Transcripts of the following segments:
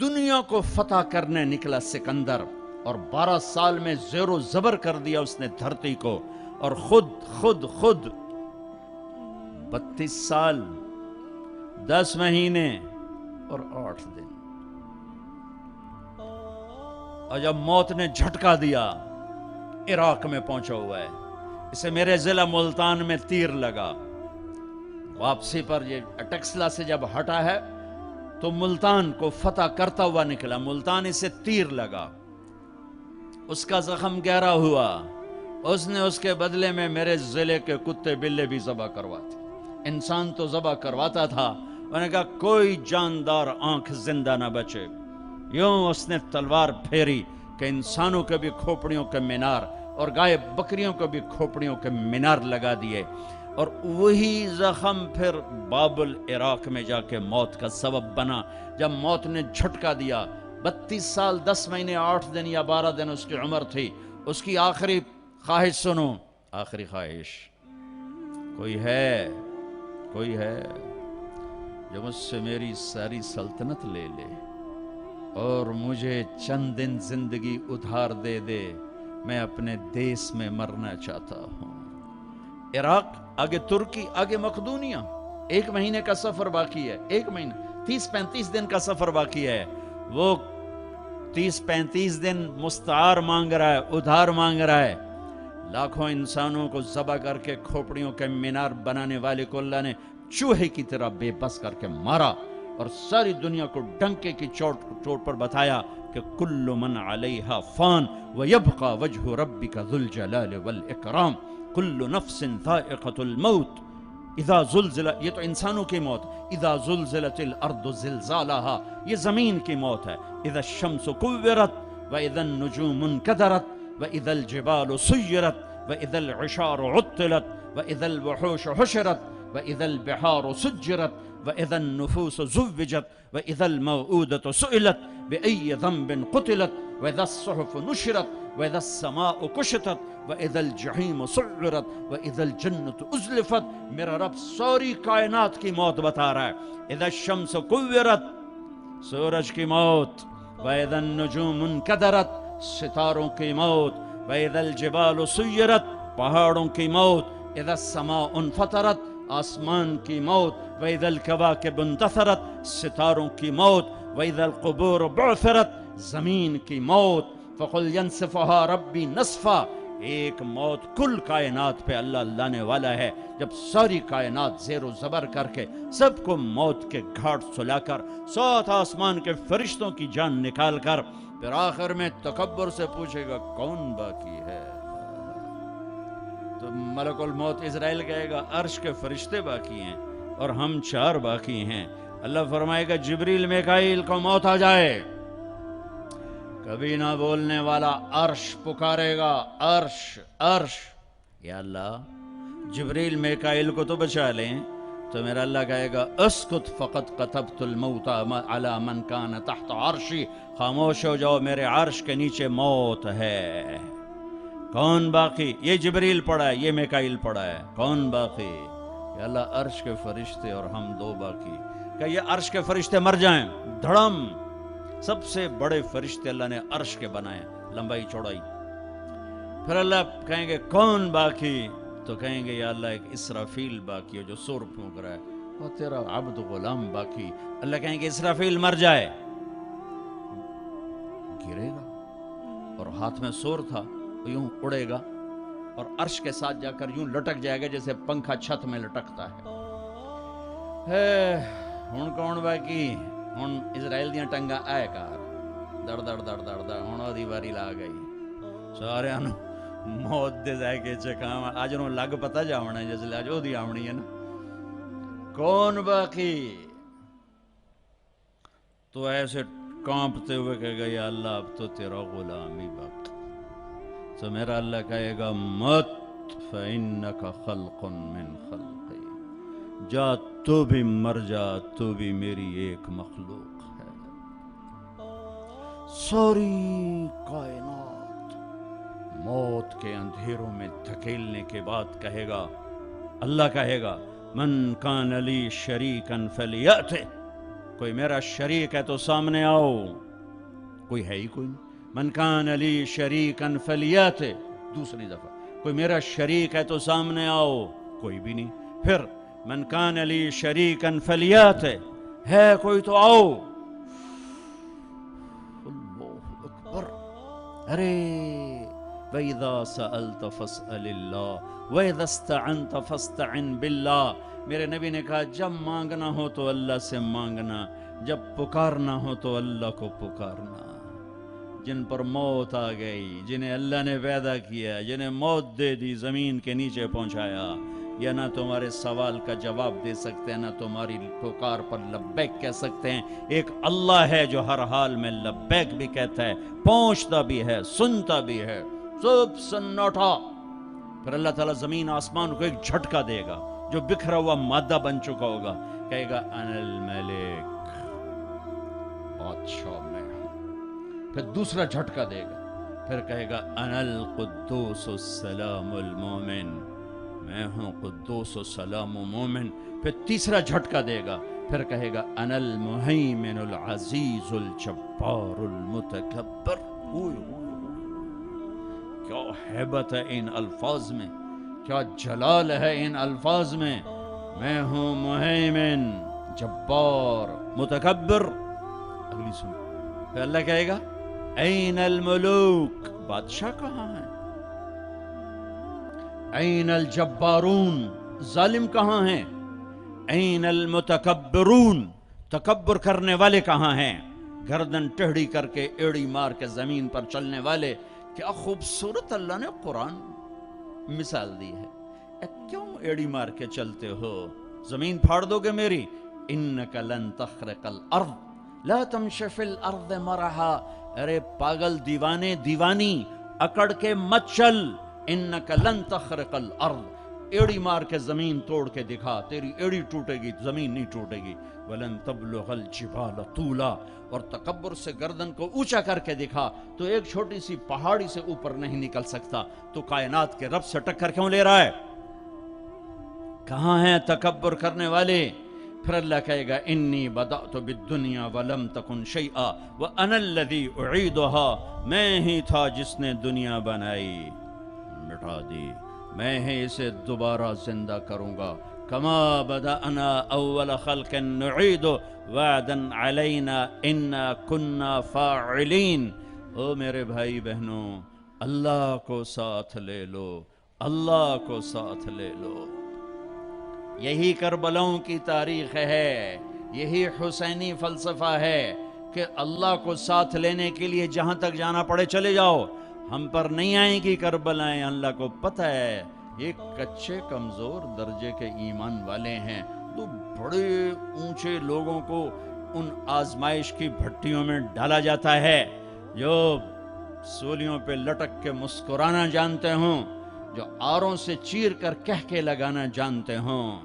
دنیا کو فتح کرنے نکلا سکندر، اور 12 سال میں زیر و زبر کر دیا اس نے دھرتی کو، اور خود 32 سال 10 مہینے اور 8 دن، اور جب موت نے جھٹکا دیا عراق میں پہنچا ہوا ہے، اسے میرے ضلع ملتان میں تیر لگا، واپسی پر یہ ٹیکسلا سے جب ہٹا ہے تو ملتان کو فتح کرتا ہوا نکلا، ملتان اسے تیر لگا، اس کا زخم گہرا ہوا، اس نے اس کے بدلے میں میرے ضلع کے کتے بلے بھی ذبح کرواتے، انسان تو ذبح کرواتا تھا، انہوں نے کہا کوئی جاندار آنکھ زندہ نہ بچے، یوں اس نے تلوار پھیری کہ انسانوں کے بھی کھوپڑیوں کے مینار اور گائے بکریوں کو بھی کھوپڑیوں کے مینار لگا دیے، اور وہی زخم پھر بابل عراق میں جا کے موت کا سبب بنا، جب موت نے جھٹکا دیا۔ 32 سال 10 مہینے 8 دن یا 12 دن اس کی عمر تھی، اس کی آخری خواہش سنو، آخری خواہش، کوئی ہے جو مجھ سے میری ساری سلطنت لے لے اور مجھے چند دن زندگی ادھار دے دے، میں اپنے دیس میں مرنا چاہتا ہوں۔ عراق، آگے ترکی، آگے مقدونیہ، 1 مہینے کا سفر باقی ہے، 1 مہینہ 30-35 دن کا سفر باقی ہے، وہ 30-35 دن مستعار مانگ رہا ہے، ادھار مانگ رہا ہے، لاکھوں انسانوں کو ذبح کر کے کھوپڑیوں کے مینار بنانے والے کو اللہ نے چوہے کی طرح بے بس کر کے مارا، اور ساری دنیا کو ڈنکے کی چوٹ پر بتایا کہ کل من علیہا فان ویبقى وجہ ربک ذو الجلال والاکرام، کل نفس ذائقۃ الموت اذا زلزل، یہ تو انسانوں کی موت، اذا زلزلت الارض زلزالها، یہ زمین کی موت ہے، اذا الشمس کورت واذا النجوم انکدرت واذا الجبال سیرت واذا العشار عطلت واذا الوحوش حشرت واذا البحار سجرت واذا النفوس زوجت واذا الموءودة سئلت بأي ذنب قتلت واذا الصحف نشرت واذا السماء كشطت واذا الجحیم سعرت واذا الجنة ازلفت۔ میرا رب ساری کائنات کی موت بتا رہا ہے، اذا الشمس کورت، سورج کی موت، واذا النجوم انکدرت، ستاروں کی موت، واذا الجبال سیرت، پہاڑوں کی موت، اذا السماء انفطرت، آسمان کی موت، واذا الکواکب انتثرت، ستاروں کی موت، واذا القبور بعثرت، زمین کی موت، فقل ینسفها ربی نصفا، ایک موت کل کائنات پہ اللہ لانے والا ہے، جب ساری کائنات زیر و زبر کر کے سب کو موت کے گھاٹ سلا کر 7 آسمان کے فرشتوں کی جان نکال کر پھر آخر میں تکبر سے پوچھے گا کون باقی ہے، تو ملک الموت اسرائیل کہے گا عرش کے فرشتے باقی ہیں اور ہم 4 باقی ہیں۔ اللہ فرمائے گا جبریل میکائیل کو موت آ جائے، کبھی نہ بولنے والا عرش پکارے گا، عرش، یا اللہ جبریل میکائیل کو تو بچا لیں، تو میرا اللہ کہے گا اسکت فقط کتبت الموت علی من کان تحت عرشی، خاموش ہو جاؤ، میرے عرش کے نیچے موت ہے۔ کون باقی؟ یہ جبریل پڑا ہے، یہ میکائیل پڑا ہے، کون باقی؟ یا اللہ عرش کے فرشتے اور ہم 2 باقی۔ کہ یہ عرش کے فرشتے مر جائیں، دھڑم، سب سے بڑے فرشتے اللہ نے عرش کے بنائے، لمبائی چوڑائی، پھر اللہ کہیں گے کون باقی؟ تو کہیں گے یا اللہ ایک اسرافیل باقی ہے جو سور پھونک رہا ہے، اور تیرا عبد غلام باقی۔ اللہ کہیں گے اسرافیل مر جائے، گرے گا اور ہاتھ میں سور تھا، یوں اڑے گا اور عرش کے ساتھ جا کر یوں لٹک جائے گا جیسے پنکھا چھت میں لٹکتا ہے۔ ہن کون باقی؟ ہن اسرائیل دیاں ٹنگاں آئے کار دڑ دڑ دڑ دڑ دڑ، ہن دی واری لا گئی، سارے موت دے ذائقے چکھاں، اج نوں لگ پتہ جاونا جس لے اج دی آونی ہے نا، کون باقی؟ تو ایسے کانپتے ہوئے کہے گا یا اللہ اب تو تیرا غلام ہی باقی، تو میرا اللہ کہے گا مت فإنک خلق من خلقی، جا تو بھی مر جا، تو بھی میری ایک مخلوق ہے۔ ساری کائنات موت کے اندھیروں میں دھکیلنے کے بعد کہے گا، اللہ کہے گا من کان لی شریکا فلیأتہ، کوئی میرا شریک ہے تو سامنے آؤ. کوئی ہے ہی کوئی نہیں. من کان لی شریکن فلیات. دوسری دفعہ کوئی میرا شریک ہے تو سامنے آؤ. کوئی بھی نہیں. پھر من کان لی شریکن فلیات. ہے کوئی تو آؤ. اللہ اکبر. ارے وَإِذَا سَأَلْتَ فَاسْأَلِ اللَّهِ وَإِذَا اسْتَعَنْتَ فَاسْتَعِنْ بِاللَّهِ. میرے نبی نے کہا جب مانگنا ہو تو اللہ سے مانگنا, جب پکارنا ہو تو اللہ کو پکارنا. جن پر موت آ گئی, جنہیں اللہ نے پیدا کیا, جنہیں موت دے دی, زمین کے نیچے پہنچایا, یا نہ تمہارے سوال کا جواب دے سکتے ہیں, نہ تمہاری پکار پر لبیک کہہ سکتے ہیں. ایک اللہ ہے جو ہر حال میں لبیک بھی کہتا ہے, پہنچتا بھی ہے, سنتا بھی ہے, سب سناٹا. پھر اللہ تعالیٰ زمین آسمان کو ایک جھٹکا دے گا, جو بکھرا ہوا مادہ بن چکا ہوگا, کہے گا انا الملک, بادشاہ میں ہوں. پھر دوسرا جھٹکا دے گا, پھر کہے گا انا القدوس السلام المومن, میں ہوں قدوس و سلام و مومن. پھر تیسرا جھٹکا دے گا, پھر کہے گا انا المہیمن العزیز الجبار المتکبر. کیا ہیبت ہے ان الفاظ میں, کیا جلال ہے ان الفاظ میں. میں ہوں مہیمن, جبار, متکبر. اگلی سن. پھر اللہ کہے گا این الملوک, بادشاہ کہاں ہیں؟ این الجبارون, ظالم کہاں ہیں؟ این المتکبرون, تکبر کرنے والے کہاں ہیں؟ گردن ٹیڑھی کر کے, ایڑی مار کے زمین پر چلنے والے. کیا خوبصورت اللہ نے قرآن مثال دی ہے. کیوں ایڑی مار کے چلتے ہو؟ زمین پھاڑ دو گے میری. انک لن تخرق الارض لا تمشی فی الارض مرحا. ارے پاگل, دیوانے, دیوانی, اکڑ کے مت چل. انک لن تخرق الارض, ایڑی مار کے زمین توڑ کے دکھا, تیری ایڑی ٹوٹے گی, زمین نہیں ٹوٹے گی. ولن تبلغ الجبال طولا, اور تکبر سے گردن کو اونچا کر کے دکھا, تو ایک چھوٹی سی پہاڑی سے اوپر نہیں نکل سکتا. تو کائنات کے رب سے ٹکر کیوں لے رہا ہے؟ کہاں ہیں تکبر کرنے والے؟ پھر اللہ کہے گا انی بدأت بالدنیا ولم تکن شیئا وانا الذی اعیدها. میں ہی تھا جس نے دنیا بنائی, مٹا دی, میں ہی اسے دوبارہ زندہ کروں گا. کما بدأنا اول خلق نعید وعدا علینا انا کنا فاعلین. او میرے بھائی بہنوں, اللہ کو ساتھ لے لو, اللہ کو ساتھ لے لو. یہی کربلاؤں کی تاریخ ہے, یہی حسینی فلسفہ ہے کہ اللہ کو ساتھ لینے کے لیے جہاں تک جانا پڑے چلے جاؤ. ہم پر نہیں آئیں گی کربلائیں, اللہ کو پتہ ہے یہ کچے کمزور درجے کے ایمان والے ہیں. تو بڑے اونچے لوگوں کو ان آزمائش کی بھٹیوں میں ڈالا جاتا ہے, جو سولیوں پہ لٹک کے مسکرانا جانتے ہوں, جو آروں سے چیر کر کہہ کے لگانا جانتے ہوں,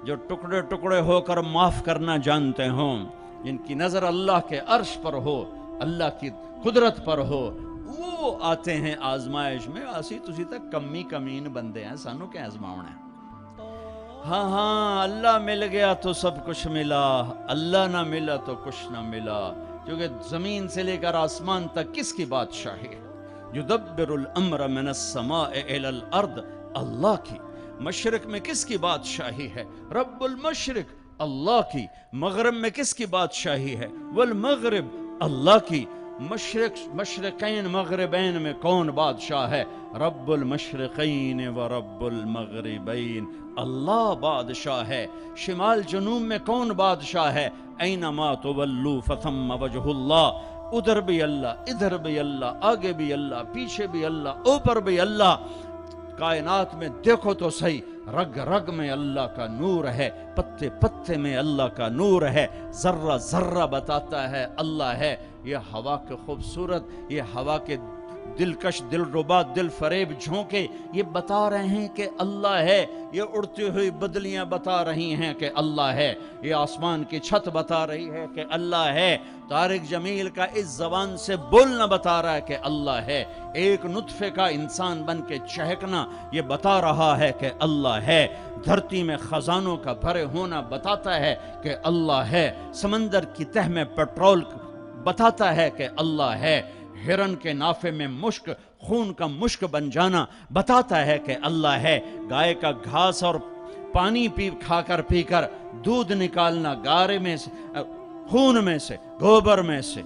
جو ٹکڑے ٹکڑے ہو کر معاف کرنا جانتے ہوں, جن کی نظر اللہ کے عرش پر ہو, اللہ کی قدرت پر ہو, وہ آتے ہیں آزمائش میں. اسی تسی تک کمی کمین بندے ہیں, سانو کیا آزماؤنا ہے. ہاں ہاں, اللہ مل گیا تو سب کچھ ملا, اللہ نہ ملا تو کچھ نہ ملا. کیونکہ زمین سے لے کر آسمان تک کس کی بادشاہی ہے؟ یدبر الامر من السماء الى الارض, اللہ کی. مشرق میں کس کی بادشاہی ہے؟ رب المشرق, اللہ کی. مغرب میں کس کی بادشاہی ہے؟ والمغرب, اللہ کی. مشرقین مغربین میں کون بادشاہ ہے؟ رب المشرقین و رب المغربین, اللہ بادشاہ ہے. شمال جنوب میں کون بادشاہ ہے؟ اینما تولوا فثم وجہ اللہ, ادھر بھی اللہ, ادھر بھی اللہ, آگے بھی اللہ, پیچھے بھی اللہ, اوپر بھی اللہ. کائنات میں دیکھو تو صحیح, رگ رگ میں اللہ کا نور ہے, پتے پتے میں اللہ کا نور ہے, ذرہ ذرہ بتاتا ہے اللہ ہے. یہ ہوا کے خوبصورت, یہ ہوا کے دلکش، دل ربا، دل فریب جھونکے یہ بتا رہے ہیں کہ اللہ ہے، یہ اڑتی ہوئی بدلیاں بتا رہی ہیں کہ اللہ ہے، یہ آسمان کی چھت بتا رہی ہے کہ اللہ ہے، طارق جمیل کا اس زبان سے بولنا بتا رہا ہے کہ اللہ ہے، ایک نطفے کا انسان بن کے چہکنا یہ بتا رہا ہے کہ اللہ ہے، دھرتی میں خزانوں کا بھرے ہونا بتاتا ہے کہ اللہ ہے، سمندر کی تہ میں پیٹرول بتاتا ہے کہ اللہ ہے، ہرن کے نافے میں مشک، خون کا مشک بن جانا بتاتا ہے کہ اللہ ہے، گائے کا گھاس اور پانی کھا کر دودھ نکالنا، گارے میں سے، خون میں سے، گوبر میں سے،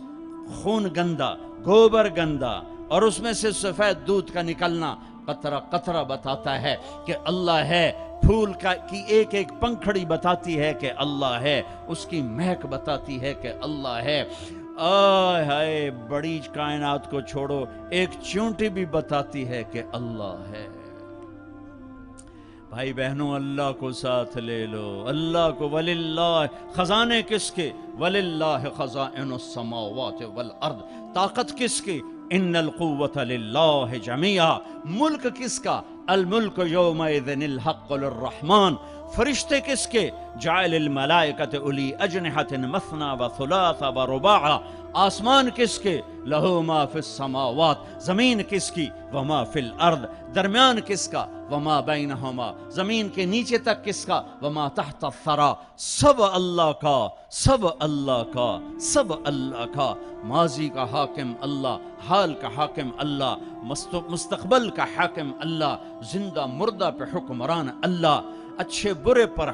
خون گندا، گوبر گندا، اور اس میں سے سفید دودھ کا نکلنا قطرہ قطرہ بتاتا ہے کہ اللہ ہے، پھول کی ایک ایک پنکھڑی بتاتی ہے کہ اللہ ہے، اس کی مہک بتاتی ہے کہ اللہ ہے۔ آئے ہائے، بڑی کائنات کو چھوڑو، ایک چونٹی بھی بتاتی ہے کہ اللہ ہے۔ بھائی بہنوں، اللہ کو ساتھ لے لو، اللہ کو۔ وللہ، خزانے کس کے؟ وللہ خزائن السماوات والارض، طاقت کس کی؟ ان القوة للہ جمیعا، ملک کس کا؟ الملک یومئذ الحق للرحمن، فرشتے کس کے؟ جعل الملائکۃ اولی اجنحۃ مثنی وثلاث ورباع، آسمان کس کے؟ لہو ما فی السماوات، زمین کس کی؟ وما فی الارض، درمیان کس کا؟ وما بینہما، زمین کے نیچے تک کس کا؟ وما تحت الثری، سب اللہ کا، سب اللہ کا، سب اللہ کا۔ ماضی کا حاکم اللہ، حال کا حاکم اللہ، مستقبل کا حاکم اللہ، زندہ مردہ پہ حکمران اللہ، اچھے برے پر